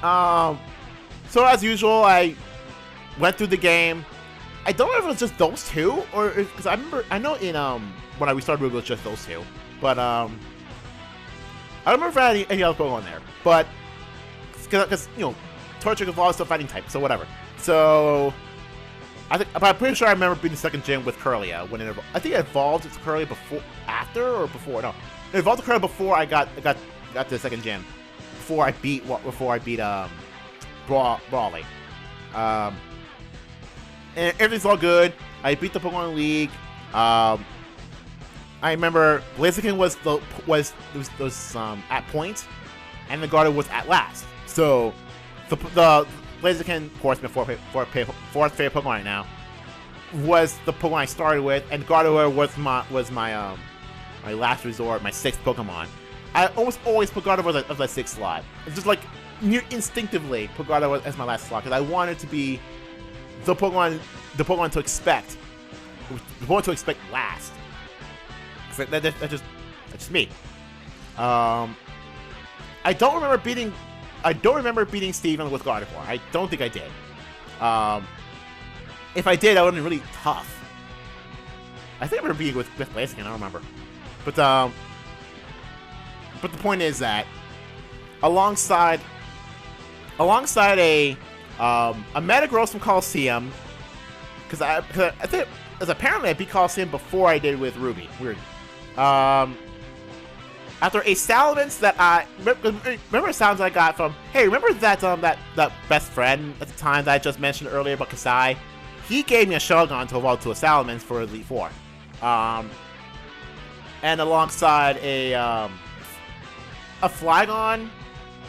So as usual, I went through the game. I don't know if it was just those two, or because I know in when I restarted it was just those two, but I don't remember if I had any other Pokemon there. But because you know, Torchic evolved still fighting type, so whatever. So but I'm pretty sure I remember being the second gym with Kirlia when it. I think it evolved to Kirlia before. No, it evolved to Kirlia before I got the second gym. Before I beat Brawley. And everything's all good. I beat the Pokemon League. I remember Blaziken was at point, and the Gardevoir was at last. So the Blaziken, of course, my fourth favorite Pokemon right now, was the Pokemon I started with, and Gardevoir was my my last resort, my sixth Pokemon. I almost always put Gardevoir as my sixth slot. It's just like near instinctively put Gardevoir as my last slot because I wanted to be the Pokemon to expect. The Pokemon to expect last. That's just me. I don't remember beating Steven with Gardevoir. I don't think I did. If I did, I would have been really tough. I think I remember beating with Blaziken. I don't remember. But the point is that alongside a Metagross from Coliseum, because I think apparently I beat Coliseum before I did with Ruby. Weird. After a Salamence that I remember a Salamence I got from. Hey, remember that that best friend at the time that I just mentioned earlier about Kasai? He gave me a Shogun to evolve to a Salamence for Elite Four. And alongside a Flygon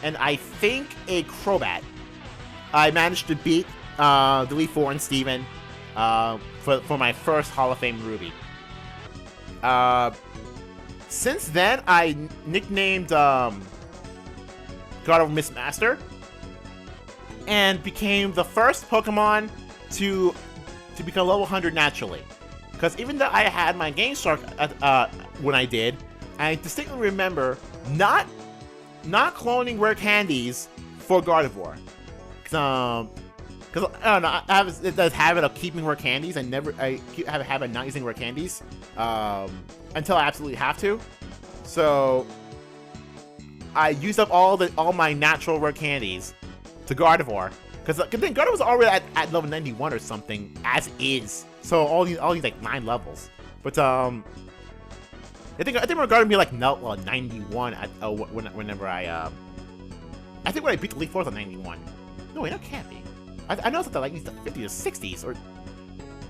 and I think a Crobat, I managed to beat the Elite Four and Steven for my first Hall of Fame Ruby. Since then, I nicknamed Gardevoir Miss Master and became the first Pokemon to become level 100 naturally. Because even though I had my Game Shark when I did, I distinctly remember not cloning rare candies for Gardevoir. Because I don't know, I have this habit of keeping rare candies. I have a habit of not using rare candies until I absolutely have to. So I used up all my natural rare candies to Gardevoir. Because then Gardevoir was already at level 91 or something as is. So all these like 9 levels. But I think we're going to be like 91 at whenever I think when I beat the Elite Four on 91. No wait, that can't be. I know it's like the 50s or 60s or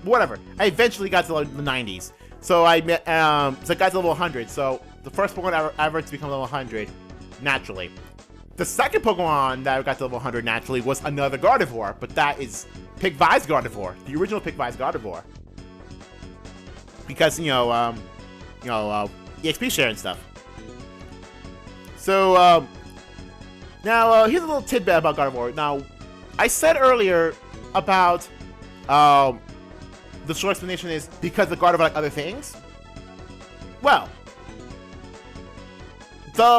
whatever. I eventually got to the 90s. So I got to level 100. So the first Pokemon ever to become level 100 naturally. The second Pokemon that got to level 100 naturally was another Gardevoir, but that is Pikvi's Gardevoir, the original Pikvi's Gardevoir. Because EXP share and stuff. So now here's a little tidbit about Gardevoir. Now, I said earlier about the short explanation is because the Gardevoir like other things. Well,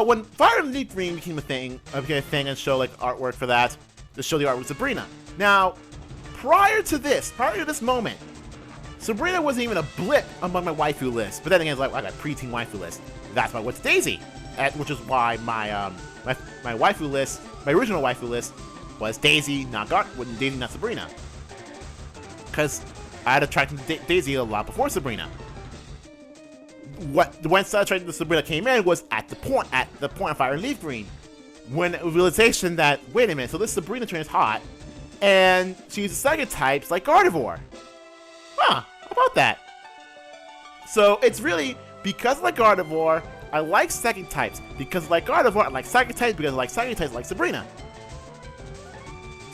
when Fire and Leaf Green became a thing and show like artwork for that, to show the art with Sabrina. Now, prior to this moment, Sabrina wasn't even a blip among my waifu list. But then again, it's like I got preteen waifu list. That's why what's Daisy, which is why my my waifu list, my original waifu list, was Daisy, not Sabrina. Because I had attracted to Daisy a lot before Sabrina. When attracted to Sabrina came in was at the point of Fire and Leaf Green, when realization that wait a minute, so this Sabrina train is hot, and she uses psychic types like Gardevoir. Huh? How about that? So it's really because like Gardevoir, I like psychic types. Because like Gardevoir, I like psychic types. Because I like psychic types, like Sabrina.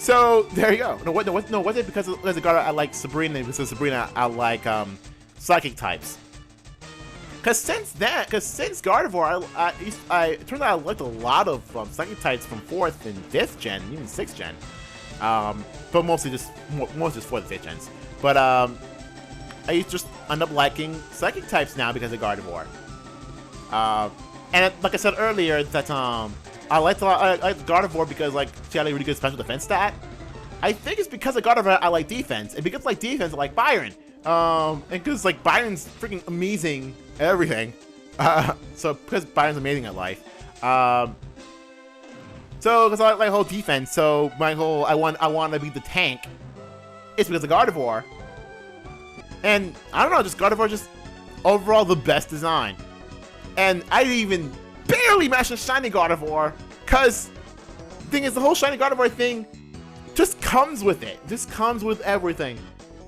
So there you go. No, was it because of Gardevoir I like Sabrina? Because of Sabrina I like psychic types. Because since Gardevoir, it turns out I liked a lot of psychic types from 4th and 5th gen, even 6th gen. But mostly just 4th and 5th gens. But I just end up liking psychic types now because of Gardevoir. And like I said earlier, that I liked Gardevoir because like she had a really good special defense stat. I think it's because of Gardevoir I like defense, and because I like defense I like Byron. And because like Byron's freaking amazing at everything. So because Byron's amazing at life. So because I like my whole defense, so my whole I want to be the tank. It's because of Gardevoir. And I don't know, just Gardevoir just overall the best design. And I didn't even barely match the shiny Gardevoir, cause the thing is the whole shiny Gardevoir thing just comes with it. Just comes with everything.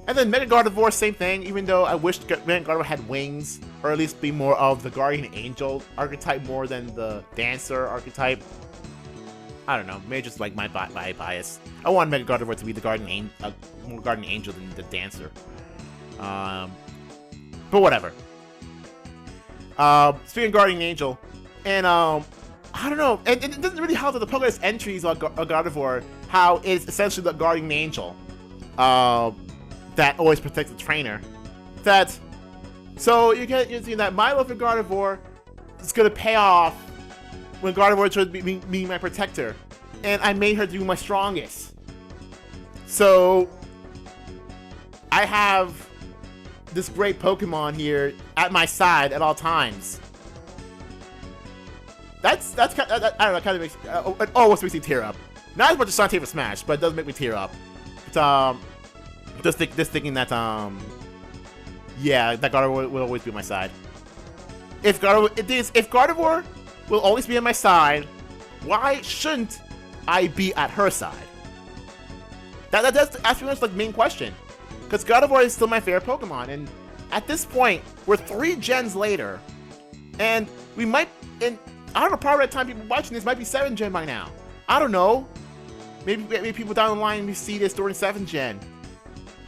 And then Mega Gardevoir, same thing, even though I wish Mega Gardevoir had wings, or at least be more of the Guardian Angel archetype more than the Dancer archetype. I don't know, maybe just like my bias. I want Mega Gardevoir to be the more Guardian Angel than the Dancer. But whatever. Speaking of Guardian Angel, and I don't know, and it doesn't really help that the Pokédex entries on Gardevoir, how it's essentially the Guardian Angel, that always protects the trainer. So you're seeing that my love for Gardevoir is gonna pay off when Gardevoir tried to be my protector, and I made her do my strongest. So I have this great Pokemon here at my side at all times. That's kind of, I don't know, kind of makes it almost makes me tear up. Not as much as Shantae for Smash, but it does make me tear up. But, just thinking that yeah, that Gardevoir will always be on my side. If Gardevoir will always be on my side, why shouldn't I be at her side? That's pretty much like the main question. Because Gardevoir is still my favorite Pokemon, and at this point, we're 3 gens later, and we might, and I don't know, probably by the time people watching this might be 7 gen by now. I don't know. Maybe people down the line will see this during 7 gen.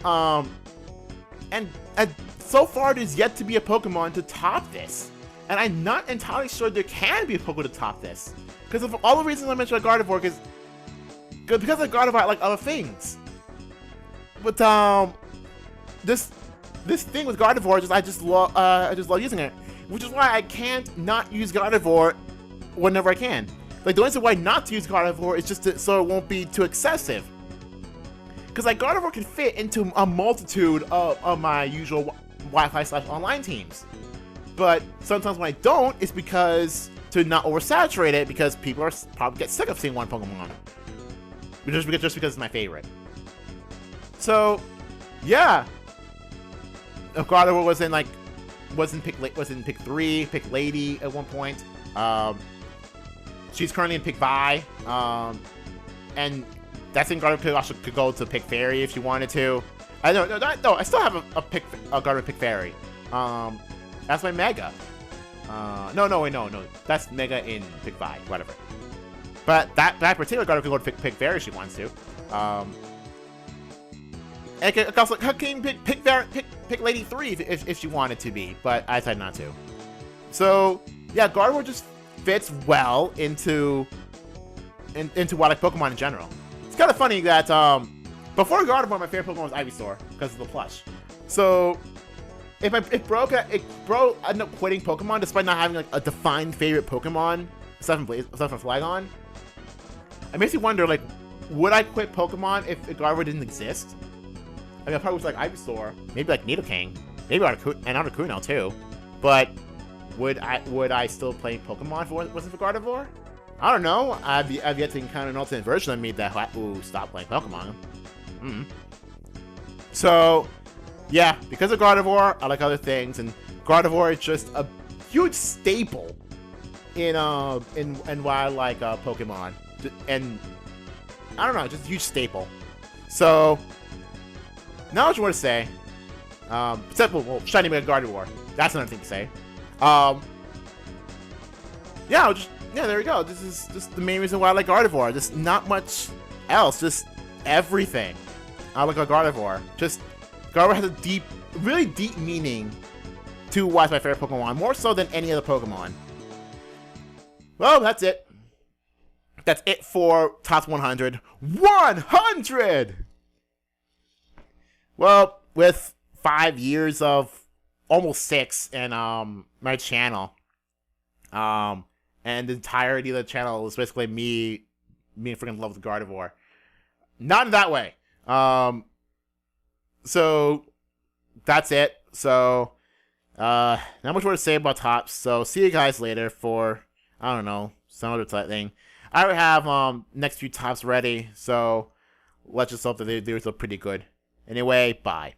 And so far, there's yet to be a Pokemon to top this, and I'm not entirely sure there can be a Pokemon to top this, because of all the reasons I mentioned Gardevoir, because of Gardevoir, I like other things. But this thing with Gardevoir, I just love using it, which is why I can't not use Gardevoir whenever I can. Like the only reason why not to use Gardevoir is just so it won't be too excessive. Because like Gardevoir can fit into a multitude of my usual Wi-Fi/online teams, but sometimes when I don't, it's because to not oversaturate it, because people are probably get sick of seeing one Pokemon, just because it's my favorite. So, yeah. Gardevoir was in pick 3, pick Lady at one point. She's currently in pick Vi. And that's in Gardevoir could go to pick Fairy if she wanted to. I still have a Gardevoir pick Fairy. That's my Mega. No. That's Mega in pick Vi, whatever. But that particular Gardevoir could go to pick Fairy if she wants to. And also, her can pick Lady 3 if she wanted to be, but I decided not to. So yeah, Gardevoir just fits well into what I like Pokemon in general. It's kind of funny that before Gardevoir, my favorite Pokemon was Ivysaur because of the plush. So if Bro ended up quitting Pokemon despite not having like a defined favorite Pokemon, except from Flygon, it makes me wonder, like, would I quit Pokemon if Gardevoir didn't exist? I mean, I probably was like Ivysaur, maybe like Nidoking, maybe Articuno too. But would I still play Pokemon if it wasn't for Gardevoir? I don't know. I've yet to encounter an alternate version of me that stop playing Pokemon. So yeah, because of Gardevoir, I like other things, and Gardevoir is just a huge staple in why I like Pokemon, and I don't know, just a huge staple. So. Now what you want to say, except, well, Shiny Mega Gardevoir. That's another thing to say. Yeah, there we go. This is just the main reason why I like Gardevoir. Just not much else. Just everything. Like a Gardevoir. Just, Gardevoir has a really deep meaning to why it's my favorite Pokemon, more so than any other Pokemon. Well, that's it. That's it for Top 100. 100! Well, with 5 years of, almost 6, in my channel, and the entirety of the channel is basically me freaking in love with Gardevoir. Not in that way. So, that's it. So, not much more to say about Tops. So, see you guys later for, I don't know, some other type thing. I already have, next few Tops ready. So, let's just hope that they do so pretty good. Anyway, bye.